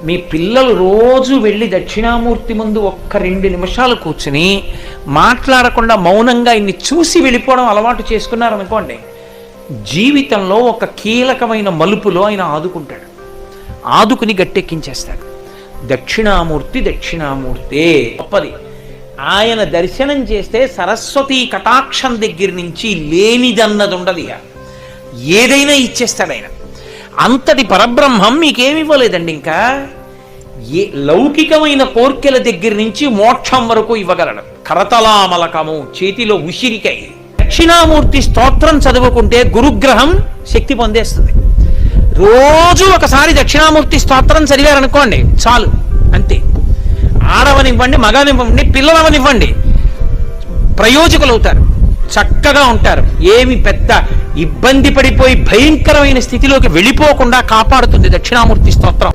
మీ పిల్లలు రోజు వెళ్ళి దక్షిణామూర్తి ముందు ఒక్క 2 నిమిషాలు కూర్చుని మాట్లాడకుండా మౌనంగా ఇన్ని చూసి వెళ్ళిపోవడం అలవాటు చేసుకున్నారనుకోండి, జీవితంలో ఒక కీలకమైన మలుపులో ఆయన ఆదుకుంటాడు, ఆదుకుని గట్టెక్కించేస్తాడు. దక్షిణామూర్తి దక్షిణామూర్తే గొప్పది. ఆయన దర్శనం చేస్తే సరస్వతీ కటాక్షం దగ్గర నుంచి లేనిదన్నది ఉండదు, ఏదైనా ఇచ్చేస్తాడు ఆయన. అంతటి పరబ్రహ్మం మీకేమి ఇవ్వలేదండి. ఇంకా లౌకికమైన కోర్కెల దగ్గర నుంచి మోక్షం వరకు ఇవ్వగలడు. కరతలామలకము, చేతిలో ఉసిరికై. దక్షిణామూర్తి స్తోత్రం చదువుకుంటే గురుగ్రహం శక్తి పొందేస్తుంది. రోజు ఒకసారి దక్షిణామూర్తి స్తోత్రం చదివారనుకోండి చాలు, అంతే. ఆడవనివ్వండి, మగనివ్వండి, పిల్లలవనివ్వండి, ప్రయోజకులు అవుతారు, చక్కగా ఉంటారు. ఏమి పెద్ద ఇబ్బంది పడిపోయి భయంకరమైన స్థితిలోకి వెళ్ళిపోకుండా కాపాడుతుంది దక్షిణామూర్తి స్తోత్రం.